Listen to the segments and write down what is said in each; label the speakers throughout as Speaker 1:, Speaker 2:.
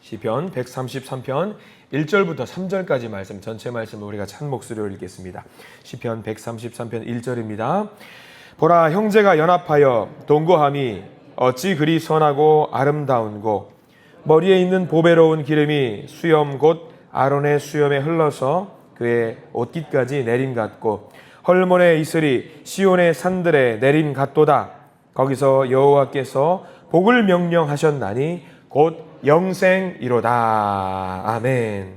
Speaker 1: 시편 133편 1절부터 3절까지 말씀, 전체 말씀을 우리가 한 목소리로 읽겠습니다. 시편 133편 1절입니다. 보라, 형제가 연합하여 동거함이 어찌 그리 선하고 아름다운고, 머리에 있는 보배로운 기름이 수염 곧 아론의 수염에 흘러서 그의 옷깃까지 내림 같고, 헐몬의 이슬이 시온의 산들에 내림 같도다. 거기서 여호와께서 복을 명령하셨나니 곧 영생이로다. 아멘.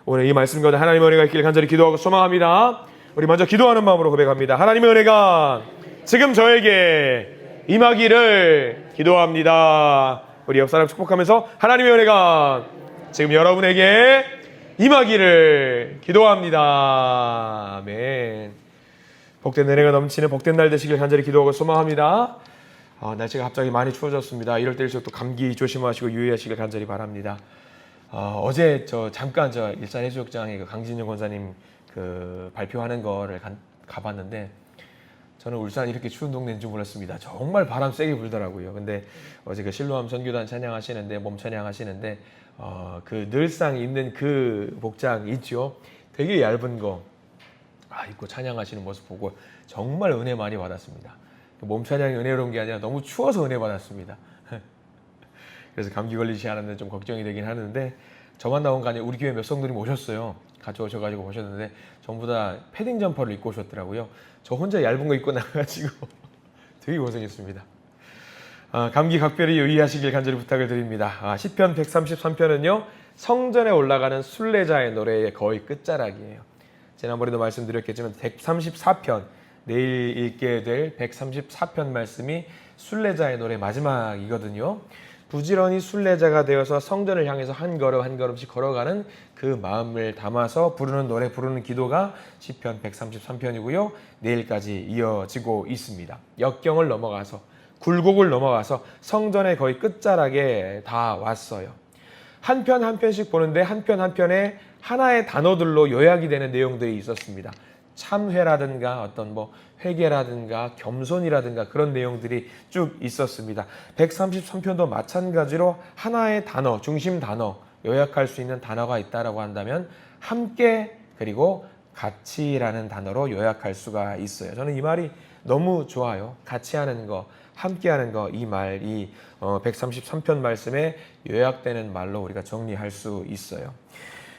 Speaker 1: 오늘 이 말씀 가운데 하나님의 은혜가 있기를 간절히 기도하고 소망합니다. 우리 먼저 기도하는 마음으로 고백합니다. 하나님의 은혜가 지금 저에게 임하기를 기도합니다. 우리 옆 사람 축복하면서 하나님의 은혜가 지금 여러분에게 임하기를 기도합니다. 아멘. 복된 은혜가 넘치는 복된 날 되시길 간절히 기도하고 소망합니다. 날씨가 갑자기 많이 추워졌습니다. 이럴 때일수록 또 감기 조심하시고 유의하시길 간절히 바랍니다. 어제 잠깐 일산해수욕장에 강진영 권사님 발표하는 거를 가봤는데, 저는 울산 이렇게 추운 동네인 줄 몰랐습니다. 정말 바람 세게 불더라고요. 근데 어제 실로암 선교단 찬양하시는데, 몸 찬양하시는데, 늘상 입는 그 복장 있죠? 되게 얇은 거 입고 찬양하시는 모습 보고 정말 은혜 많이 받았습니다. 몸 찬양이 은혜로운 게 아니라 너무 추워서 은혜 받았습니다. 그래서 감기 걸리지 않았는데 좀 걱정이 되긴 하는데, 저만 나온 거 아니에요. 우리 교회 몇 성도님 오셨어요. 가져오셔가지고 보셨는데 전부 다 패딩 점퍼를 입고 오셨더라고요. 저 혼자 얇은 거 입고 나가지고 되게 고생했습니다. 감기 각별히 유의하시길 간절히 부탁을 드립니다. 시편 133편은요 성전에 올라가는 순례자의 노래의 거의 끝자락이에요. 지난번에도 말씀드렸겠지만 134편, 내일 읽게 될 134편 말씀이 순례자의 노래 마지막이거든요. 부지런히 순례자가 되어서 성전을 향해서 한 걸음 한 걸음씩 걸어가는 그 마음을 담아서 부르는 노래, 부르는 기도가 시편 133편이고요. 내일까지 이어지고 있습니다. 역경을 넘어가서, 굴곡을 넘어가서 성전의 거의 끝자락에 다 왔어요. 한 편 한 편씩 보는데 한 편 한 편에 하나의 단어들로 요약이 되는 내용들이 있었습니다. 참회라든가 어떤 회개라든가 겸손이라든가 그런 내용들이 쭉 있었습니다. 133편도 마찬가지로 하나의 단어, 중심 단어, 요약할 수 있는 단어가 있다라고 한다면 함께 그리고 같이라는 단어로 요약할 수가 있어요. 저는 이 말이 너무 좋아요. 같이 하는 거, 함께 하는 거, 이 말이 133편 말씀에 요약되는 말로 우리가 정리할 수 있어요.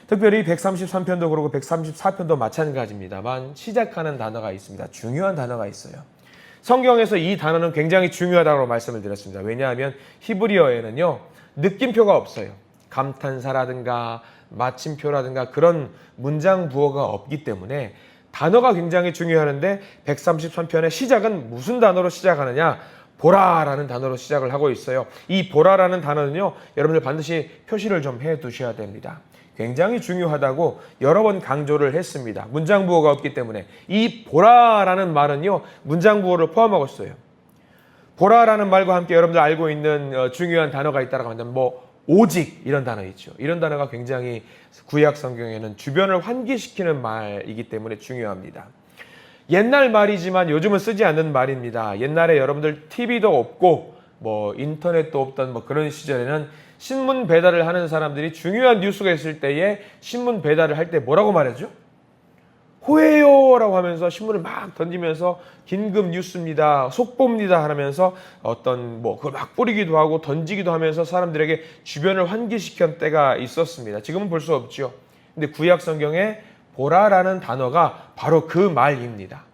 Speaker 1: 특별히 133편도 그렇고 134편도 마찬가지입니다만 시작하는 단어가 있습니다. 중요한 단어가 있어요. 성경에서 이 단어는 굉장히 중요하다고 말씀을 드렸습니다. 왜냐하면 히브리어에는요 느낌표가 없어요. 감탄사라든가 마침표라든가 그런 문장 부호가 없기 때문에 단어가 굉장히 중요하는데 133편의 시작은 무슨 단어로 시작하느냐? 보라라는 단어로 시작을 하고 있어요. 이 보라라는 단어는요 여러분들 반드시 표시를 좀 해 두셔야 됩니다. 굉장히 중요하다고 여러 번 강조를 했습니다. 문장 부호가 없기 때문에. 이 보라라는 말은요 문장 부호를 포함하고 있어요. 보라라는 말과 함께 여러분들 알고 있는 중요한 단어가 있다고 한다면 오직 이런 단어 있죠. 이런 단어가 굉장히 구약 성경에는 주변을 환기시키는 말이기 때문에 중요합니다. 옛날 말이지만 요즘은 쓰지 않는 말입니다. 옛날에 여러분들 TV도 없고 인터넷도 없던 그런 시절에는 신문 배달을 하는 사람들이 중요한 뉴스가 있을 때에 신문 배달을 할 때 뭐라고 말하죠? 호해요 라고 하면서 신문을 막 던지면서 긴급 뉴스입니다, 속보입니다 하면서 그걸 막 뿌리기도 하고 던지기도 하면서 사람들에게 주변을 환기시켰던 때가 있었습니다. 지금은 볼 수 없죠. 근데 구약 성경에 보라라는 단어가 바로 그 말입니다.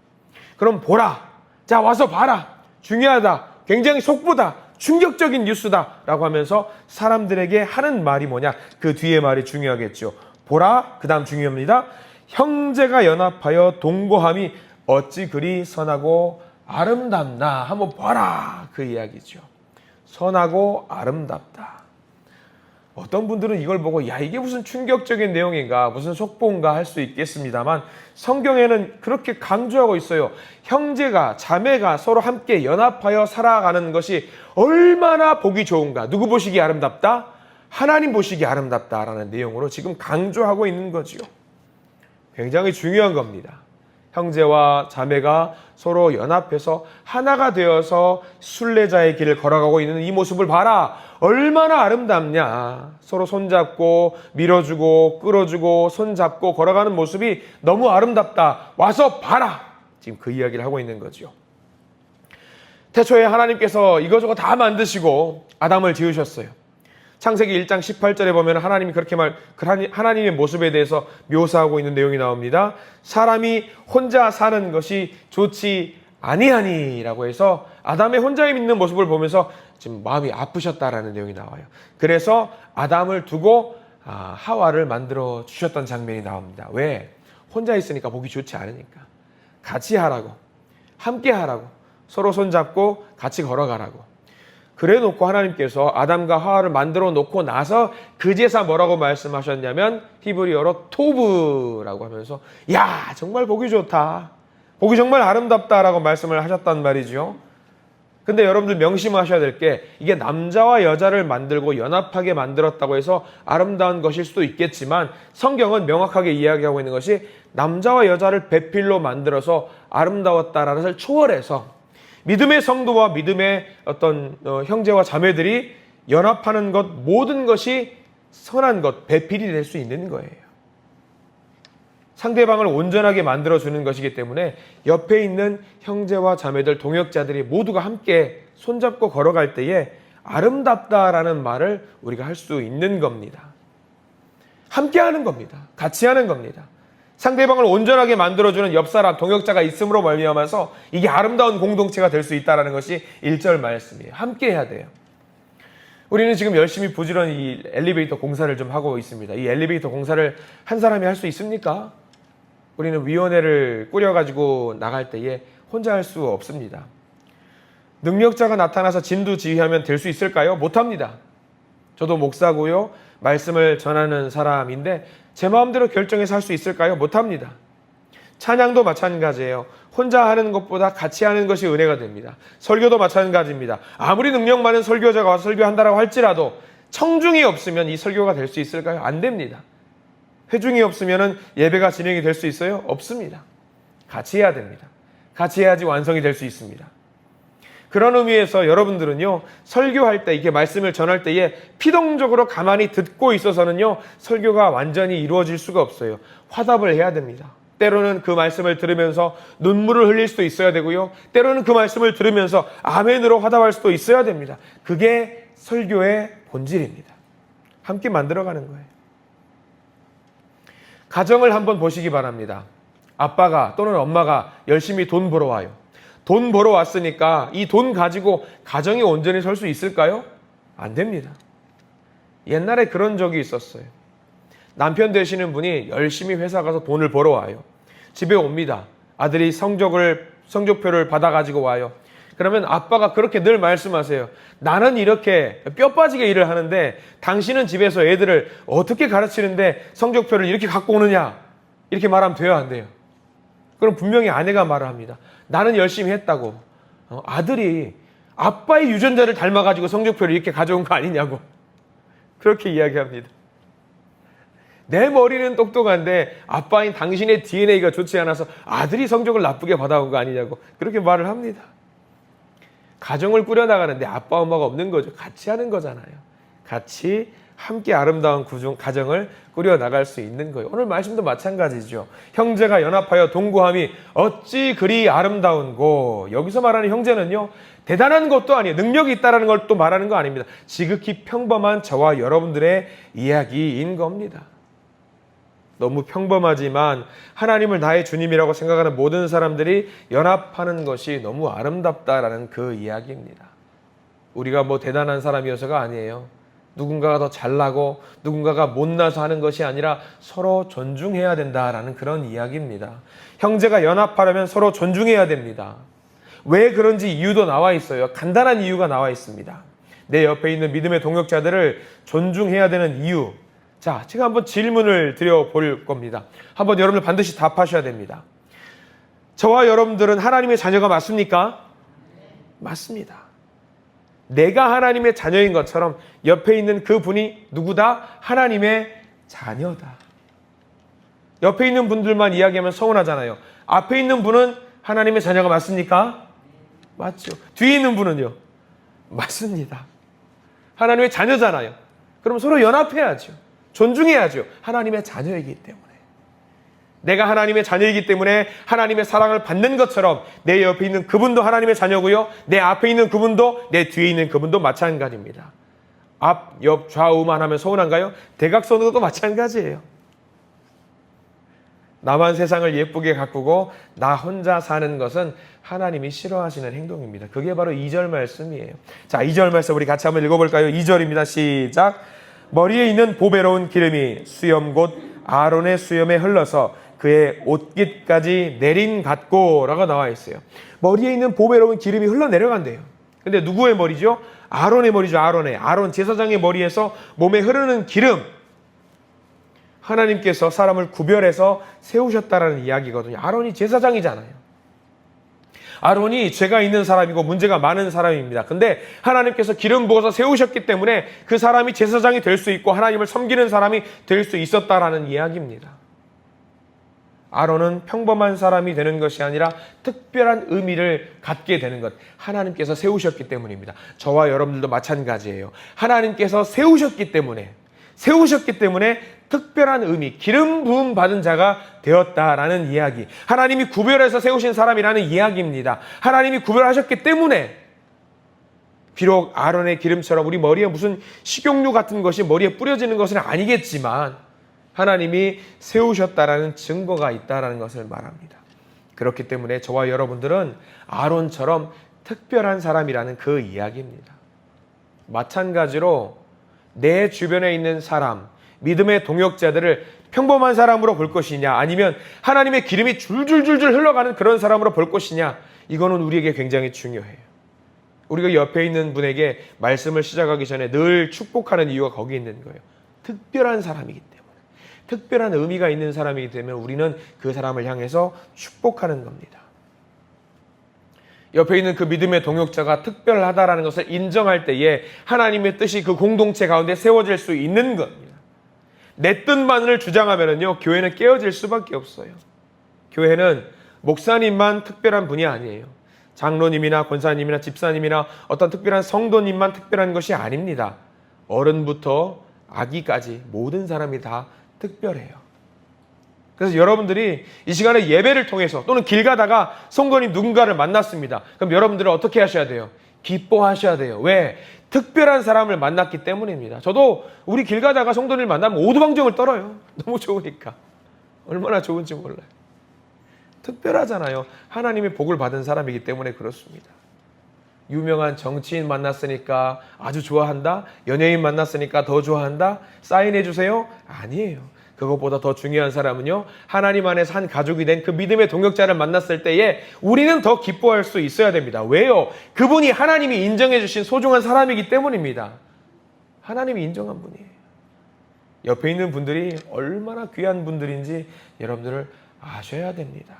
Speaker 1: 그럼 보라, 자 와서 봐라, 중요하다, 굉장히 속보다, 충격적인 뉴스다 라고 하면서 사람들에게 하는 말이 뭐냐? 그 뒤에 말이 중요하겠죠. 보라, 그 다음 중요합니다. 형제가 연합하여 동거함이 어찌 그리 선하고 아름답나. 한번 봐라, 그 이야기죠. 선하고 아름답다. 어떤 분들은 이걸 보고 이게 무슨 충격적인 내용인가, 무슨 속보인가 할 수 있겠습니다만 성경에는 그렇게 강조하고 있어요. 형제가, 자매가 서로 함께 연합하여 살아가는 것이 얼마나 보기 좋은가. 누구 보시기 아름답다? 하나님 보시기 아름답다라는 내용으로 지금 강조하고 있는 거지요. 굉장히 중요한 겁니다. 형제와 자매가 서로 연합해서 하나가 되어서 순례자의 길을 걸어가고 있는 이 모습을 봐라. 얼마나 아름답냐. 서로 손잡고 밀어주고 끌어주고 손잡고 걸어가는 모습이 너무 아름답다. 와서 봐라. 지금 그 이야기를 하고 있는 거죠. 태초에 하나님께서 이거저거 다 만드시고 아담을 지으셨어요. 창세기 1장 18절에 보면 하나님이 그렇게 하나님의 모습에 대해서 묘사하고 있는 내용이 나옵니다. 사람이 혼자 사는 것이 좋지 아니하니라고 해서 아담의 혼자 있는 모습을 보면서 지금 마음이 아프셨다라는 내용이 나와요. 그래서 아담을 두고 하와를 만들어 주셨던 장면이 나옵니다. 왜? 혼자 있으니까 보기 좋지 않으니까. 같이 하라고, 함께 하라고, 서로 손잡고 같이 걸어가라고. 그래 놓고 하나님께서 아담과 하와를 만들어 놓고 나서 그제서 뭐라고 말씀하셨냐면 히브리어로 토브라고 하면서 야 정말 보기 좋다, 보기 정말 아름답다라고 말씀을 하셨단 말이죠. 근데 여러분들 명심하셔야 될 게 이게 남자와 여자를 만들고 연합하게 만들었다고 해서 아름다운 것일 수도 있겠지만 성경은 명확하게 이야기하고 있는 것이 남자와 여자를 배필로 만들어서 아름다웠다라는 것을 초월해서 믿음의 성도와 믿음의 어떤 형제와 자매들이 연합하는 것, 모든 것이 선한 것, 배필이 될 수 있는 거예요. 상대방을 온전하게 만들어주는 것이기 때문에 옆에 있는 형제와 자매들, 동역자들이 모두가 함께 손잡고 걸어갈 때에 아름답다라는 말을 우리가 할 수 있는 겁니다. 함께 하는 겁니다. 같이 하는 겁니다. 상대방을 온전하게 만들어주는 옆사람, 동역자가 있음으로 말미암아서 이게 아름다운 공동체가 될 수 있다는 것이 1절 말씀이에요. 함께 해야 돼요. 우리는 지금 열심히 부지런히 이 엘리베이터 공사를 좀 하고 있습니다. 이 엘리베이터 공사를 한 사람이 할 수 있습니까? 우리는 위원회를 꾸려가지고 나갈 때에 혼자 할 수 없습니다. 능력자가 나타나서 진두지휘하면 될 수 있을까요? 못합니다. 저도 목사고요. 말씀을 전하는 사람인데 제 마음대로 결정해서 할 수 있을까요? 못합니다. 찬양도 마찬가지예요. 혼자 하는 것보다 같이 하는 것이 은혜가 됩니다. 설교도 마찬가지입니다. 아무리 능력 많은 설교자가 와서 설교한다고 할지라도 청중이 없으면 이 설교가 될 수 있을까요? 안 됩니다. 회중이 없으면 예배가 진행이 될 수 있어요? 없습니다. 같이 해야 됩니다. 같이 해야지 완성이 될 수 있습니다. 그런 의미에서 여러분들은요, 설교할 때, 이게 말씀을 전할 때에 피동적으로 가만히 듣고 있어서는요, 설교가 완전히 이루어질 수가 없어요. 화답을 해야 됩니다. 때로는 그 말씀을 들으면서 눈물을 흘릴 수도 있어야 되고요. 때로는 그 말씀을 들으면서 아멘으로 화답할 수도 있어야 됩니다. 그게 설교의 본질입니다. 함께 만들어가는 거예요. 가정을 한번 보시기 바랍니다. 아빠가 또는 엄마가 열심히 돈 벌어 와요. 돈 벌어 왔으니까 이 돈 가지고 가정이 온전히 설 수 있을까요? 안 됩니다. 옛날에 그런 적이 있었어요. 남편 되시는 분이 열심히 회사 가서 돈을 벌어 와요. 집에 옵니다. 아들이 성적표를 받아가지고 와요. 그러면 아빠가 그렇게 늘 말씀하세요. 나는 이렇게 뼈 빠지게 일을 하는데 당신은 집에서 애들을 어떻게 가르치는데 성적표를 이렇게 갖고 오느냐? 이렇게 말하면 돼요, 안 돼요? 그럼 분명히 아내가 말을 합니다. 나는 열심히 했다고. 아들이 아빠의 유전자를 닮아가지고 성적표를 이렇게 가져온 거 아니냐고. 그렇게 이야기합니다. 내 머리는 똑똑한데 아빠인 당신의 DNA가 좋지 않아서 아들이 성적을 나쁘게 받아온 거 아니냐고. 그렇게 말을 합니다. 가정을 꾸려나가는데 아빠 엄마가 없는 거죠. 같이 하는 거잖아요. 같이 함께 아름다운 가정을 꾸려나갈 수 있는 거예요. 오늘 말씀도 마찬가지죠. 형제가 연합하여 동거함이 어찌 그리 아름다운고. 여기서 말하는 형제는요, 대단한 것도 아니에요. 능력이 있다는 걸 또 말하는 거 아닙니다. 지극히 평범한 저와 여러분들의 이야기인 겁니다. 너무 평범하지만 하나님을 나의 주님이라고 생각하는 모든 사람들이 연합하는 것이 너무 아름답다라는 그 이야기입니다. 우리가 뭐 대단한 사람이어서가 아니에요. 누군가가 더 잘나고 누군가가 못나서 하는 것이 아니라 서로 존중해야 된다라는 그런 이야기입니다. 형제가 연합하려면 서로 존중해야 됩니다. 왜 그런지 이유도 나와 있어요. 간단한 이유가 나와 있습니다. 내 옆에 있는 믿음의 동역자들을 존중해야 되는 이유. 자, 제가 한번 질문을 드려볼 겁니다. 한번 여러분들 반드시 답하셔야 됩니다. 저와 여러분들은 하나님의 자녀가 맞습니까? 맞습니다. 내가 하나님의 자녀인 것처럼 옆에 있는 그 분이 누구다? 하나님의 자녀다. 옆에 있는 분들만 이야기하면 서운하잖아요. 앞에 있는 분은 하나님의 자녀가 맞습니까? 맞죠. 뒤에 있는 분은요? 맞습니다. 하나님의 자녀잖아요. 그럼 서로 연합해야죠. 존중해야죠. 하나님의 자녀이기 때문에. 내가 하나님의 자녀이기 때문에 하나님의 사랑을 받는 것처럼 내 옆에 있는 그분도 하나님의 자녀고요. 내 앞에 있는 그분도 내 뒤에 있는 그분도 마찬가지입니다. 앞, 옆, 좌우만 하면 서운한가요? 대각선으로도 마찬가지예요. 나만 세상을 예쁘게 가꾸고 나 혼자 사는 것은 하나님이 싫어하시는 행동입니다. 그게 바로 2절 말씀이에요. 자, 2절 말씀 우리 같이 한번 읽어볼까요? 2절입니다. 시작. 머리에 있는 보배로운 기름이 수염 곧 아론의 수염에 흘러서 그의 옷깃까지 내린 같고 라고 나와 있어요. 머리에 있는 보배로운 기름이 흘러내려간대요. 근데 누구의 머리죠? 아론의 머리죠. 아론 제사장의 머리에서 몸에 흐르는 기름. 하나님께서 사람을 구별해서 세우셨다라는 이야기거든요. 아론이 제사장이잖아요. 아론이 죄가 있는 사람이고 문제가 많은 사람입니다. 근데 하나님께서 기름 부어서 세우셨기 때문에 그 사람이 제사장이 될 수 있고 하나님을 섬기는 사람이 될 수 있었다라는 이야기입니다. 아론은 평범한 사람이 되는 것이 아니라 특별한 의미를 갖게 되는 것. 하나님께서 세우셨기 때문입니다. 저와 여러분들도 마찬가지예요. 하나님께서 세우셨기 때문에 특별한 의미, 기름 부음 받은 자가 되었다라는 이야기. 하나님이 구별해서 세우신 사람이라는 이야기입니다. 하나님이 구별하셨기 때문에 비록 아론의 기름처럼 우리 머리에 무슨 식용유 같은 것이 머리에 뿌려지는 것은 아니겠지만 하나님이 세우셨다라는 증거가 있다라는 것을 말합니다. 그렇기 때문에 저와 여러분들은 아론처럼 특별한 사람이라는 그 이야기입니다. 마찬가지로 내 주변에 있는 사람, 믿음의 동역자들을 평범한 사람으로 볼 것이냐 아니면 하나님의 기름이 줄줄줄줄 흘러가는 그런 사람으로 볼 것이냐, 이거는 우리에게 굉장히 중요해요. 우리가 옆에 있는 분에게 말씀을 시작하기 전에 늘 축복하는 이유가 거기 있는 거예요. 특별한 사람이기 때문에. 특별한 의미가 있는 사람이기 때문에 우리는 그 사람을 향해서 축복하는 겁니다. 옆에 있는 그 믿음의 동역자가 특별하다라는 것을 인정할 때에 하나님의 뜻이 그 공동체 가운데 세워질 수 있는 겁니다. 내 뜻만을 주장하면요, 교회는 깨어질 수밖에 없어요. 교회는 목사님만 특별한 분이 아니에요. 장로님이나 권사님이나 집사님이나 어떤 특별한 성도님만 특별한 것이 아닙니다. 어른부터 아기까지 모든 사람이 다 특별해요. 그래서 여러분들이 이 시간에 예배를 통해서 또는 길 가다가 성도님 누군가를 만났습니다. 그럼 여러분들은 어떻게 하셔야 돼요? 기뻐하셔야 돼요. 왜? 특별한 사람을 만났기 때문입니다. 저도 우리 길 가다가 성도님을 만나면 오두방정을 떨어요. 너무 좋으니까. 얼마나 좋은지 몰라요. 특별하잖아요. 하나님의 복을 받은 사람이기 때문에 그렇습니다. 유명한 정치인 만났으니까 아주 좋아한다? 연예인 만났으니까 더 좋아한다? 사인해 주세요? 아니에요. 그것보다 더 중요한 사람은요, 하나님 안에서 한 가족이 된 그 믿음의 동역자를 만났을 때에 우리는 더 기뻐할 수 있어야 됩니다. 왜요? 그분이 하나님이 인정해 주신 소중한 사람이기 때문입니다. 하나님이 인정한 분이에요. 옆에 있는 분들이 얼마나 귀한 분들인지 여러분들을 아셔야 됩니다.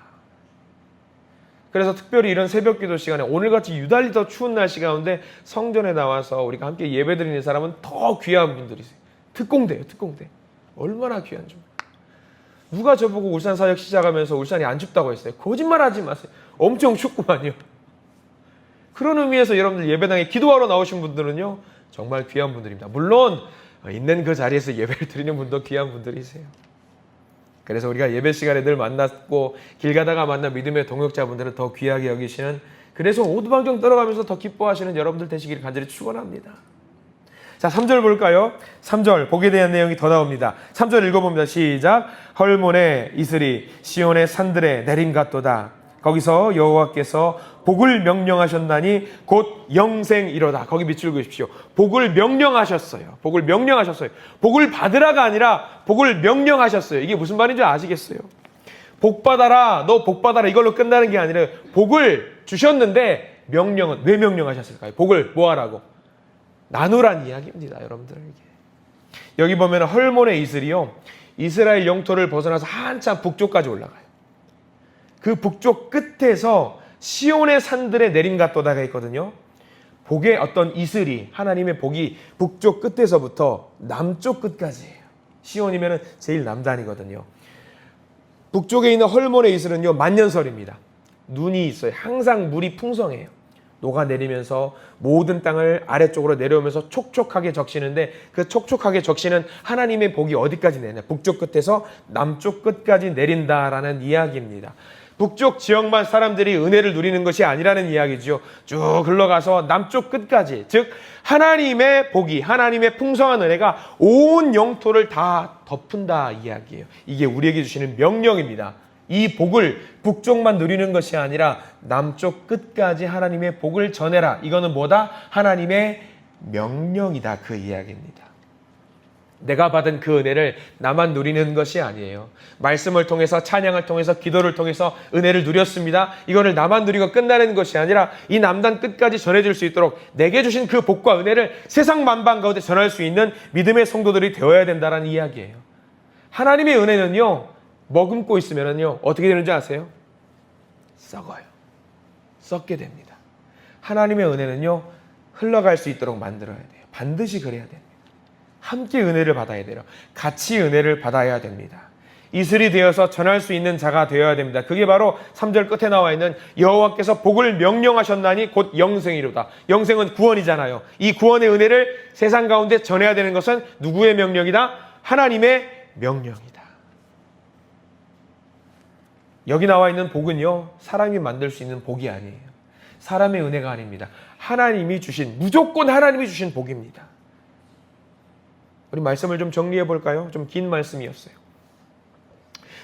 Speaker 1: 그래서 특별히 이런 새벽 기도 시간에 오늘같이 유달리 더 추운 날씨 가운데 성전에 나와서 우리가 함께 예배드리는 사람은 더 귀한 분들이세요. 특공대예요, 특공대. 얼마나 귀한 줄. 누가 저보고 울산 사역 시작하면서 울산이 안 춥다고 했어요? 거짓말하지 마세요. 엄청 춥구만요. 그런 의미에서 여러분들 예배당에 기도하러 나오신 분들은요, 정말 귀한 분들입니다. 물론 있는 그 자리에서 예배를 드리는 분도 귀한 분들이세요. 그래서 우리가 예배 시간에 늘 만났고 길 가다가 만난 믿음의 동역자분들은 더 귀하게 여기시는, 그래서 오두방정 떨어가면서 더 기뻐하시는 여러분들 되시기를 간절히 축원합니다. 자, 3절 볼까요? 3절 복에 대한 내용이 더 나옵니다. 3절 읽어봅니다. 시작. 헐몬의 이슬이 시온의 산들에 내림 같도다. 거기서 여호와께서 복을 명령하셨나니 곧 영생이로다. 거기 밑줄 그으십시오. 복을 명령하셨어요. 복을 명령하셨어요. 복을 받으라가 아니라 복을 명령하셨어요. 이게 무슨 말인지 아시겠어요? 복 받아라, 너 복 받아라, 이걸로 끝나는 게 아니라 복을 주셨는데 명령은 왜 명령하셨을까요? 복을 뭐 하라고? 나누란 이야기입니다, 여러분들에게. 여기 보면 헐몬의 이슬이요, 이스라엘 영토를 벗어나서 한참 북쪽까지 올라가요. 그 북쪽 끝에서 시온의 산들에 내림 같도다가 있거든요. 복의 어떤 이슬이, 하나님의 복이 북쪽 끝에서부터 남쪽 끝까지예요. 시온이면 제일 남단이거든요. 북쪽에 있는 헐몬의 이슬은요, 만년설입니다. 눈이 있어요. 항상 물이 풍성해요. 녹아내리면서 모든 땅을 아래쪽으로 내려오면서 촉촉하게 적시는데, 그 촉촉하게 적시는 하나님의 복이 어디까지 내냐? 북쪽 끝에서 남쪽 끝까지 내린다라는 이야기입니다. 북쪽 지역만 사람들이 은혜를 누리는 것이 아니라는 이야기죠. 쭉 흘러가서 남쪽 끝까지, 즉 하나님의 복이, 하나님의 풍성한 은혜가 온 영토를 다 덮은다 이야기예요. 이게 우리에게 주시는 명령입니다. 이 복을 북쪽만 누리는 것이 아니라 남쪽 끝까지 하나님의 복을 전해라. 이거는 뭐다? 하나님의 명령이다. 그 이야기입니다. 내가 받은 그 은혜를 나만 누리는 것이 아니에요. 말씀을 통해서, 찬양을 통해서, 기도를 통해서 은혜를 누렸습니다. 이거를 나만 누리고 끝나는 것이 아니라 이 남단 끝까지 전해질 수 있도록 내게 주신 그 복과 은혜를 세상 만방 가운데 전할 수 있는 믿음의 성도들이 되어야 된다는 이야기예요. 하나님의 은혜는요, 머금고 있으면요 어떻게 되는지 아세요? 썩어요. 썩게 됩니다. 하나님의 은혜는요, 흘러갈 수 있도록 만들어야 돼요. 반드시 그래야 됩니다. 함께 은혜를 받아야 돼요. 같이 은혜를 받아야 됩니다. 이슬이 되어서 전할 수 있는 자가 되어야 됩니다. 그게 바로 3절 끝에 나와 있는 여호와께서 복을 명령하셨나니 곧 영생이로다. 영생은 구원이잖아요. 이 구원의 은혜를 세상 가운데 전해야 되는 것은 누구의 명령이다? 하나님의 명령이다. 여기 나와 있는 복은요, 사람이 만들 수 있는 복이 아니에요. 사람의 은혜가 아닙니다. 하나님이 주신, 무조건 하나님이 주신 복입니다. 우리 말씀을 좀 정리해 볼까요? 좀 긴 말씀이었어요.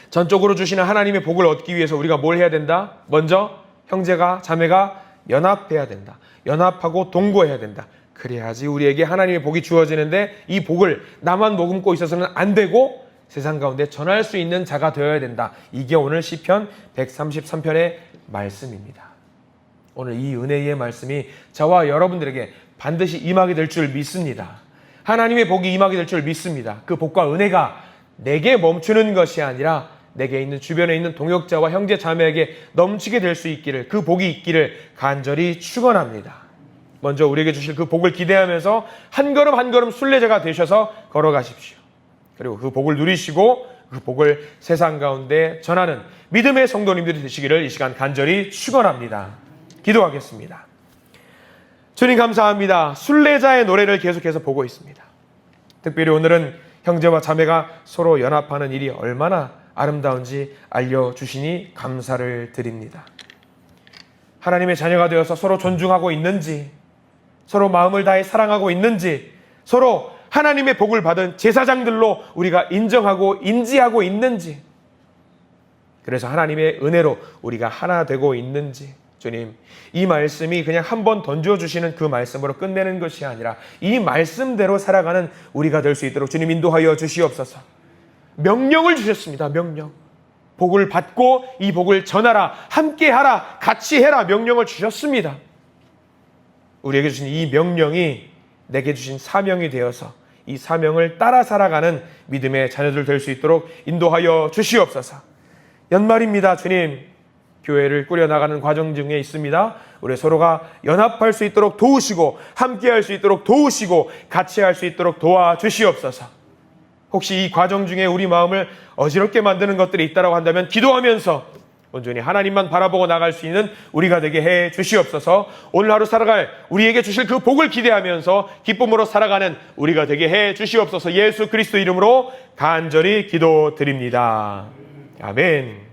Speaker 1: 전적으로 주시는 하나님의 복을 얻기 위해서 우리가 뭘 해야 된다? 먼저 형제가, 자매가 연합해야 된다. 연합하고 동거해야 된다. 그래야지 우리에게 하나님의 복이 주어지는데, 이 복을 나만 머금고 있어서는 안 되고 세상 가운데 전할 수 있는 자가 되어야 된다. 이게 오늘 시편 133편의 말씀입니다. 오늘 이 은혜의 말씀이 저와 여러분들에게 반드시 임하게 될 줄 믿습니다. 하나님의 복이 임하게 될 줄 믿습니다. 그 복과 은혜가 내게 멈추는 것이 아니라 내게 있는, 주변에 있는 동역자와 형제 자매에게 넘치게 될 수 있기를, 그 복이 있기를 간절히 축원합니다. 먼저 우리에게 주실 그 복을 기대하면서 한 걸음 한 걸음 순례자가 되셔서 걸어가십시오. 그리고 그 복을 누리시고 그 복을 세상 가운데 전하는 믿음의 성도님들이 되시기를 이 시간 간절히 축원합니다. 기도하겠습니다. 주님 감사합니다. 순례자의 노래를 계속해서 보고 있습니다. 특별히 오늘은 형제와 자매가 서로 연합하는 일이 얼마나 아름다운지 알려주시니 감사를 드립니다. 하나님의 자녀가 되어서 서로 존중하고 있는지, 서로 마음을 다해 사랑하고 있는지, 서로 하나님의 복을 받은 제사장들로 우리가 인정하고 인지하고 있는지, 그래서 하나님의 은혜로 우리가 하나 되고 있는지, 주님, 이 말씀이 그냥 한번 던져주시는 그 말씀으로 끝내는 것이 아니라 이 말씀대로 살아가는 우리가 될 수 있도록 주님 인도하여 주시옵소서. 명령을 주셨습니다. 명령. 복을 받고 이 복을 전하라, 함께하라, 같이 해라 명령을 주셨습니다. 우리에게 주신 이 명령이 내게 주신 사명이 되어서 이 사명을 따라 살아가는 믿음의 자녀들 될 수 있도록 인도하여 주시옵소서. 연말입니다. 주님, 교회를 꾸려나가는 과정 중에 있습니다. 우리 서로가 연합할 수 있도록 도우시고, 함께할 수 있도록 도우시고, 같이 할 수 있도록 도와주시옵소서. 혹시 이 과정 중에 우리 마음을 어지럽게 만드는 것들이 있다고 한다면 기도하면서 온전히 하나님만 바라보고 나갈 수 있는 우리가 되게 해 주시옵소서. 오늘 하루 살아갈 우리에게 주실 그 복을 기대하면서 기쁨으로 살아가는 우리가 되게 해 주시옵소서. 예수 그리스도 이름으로 간절히 기도드립니다. 아멘.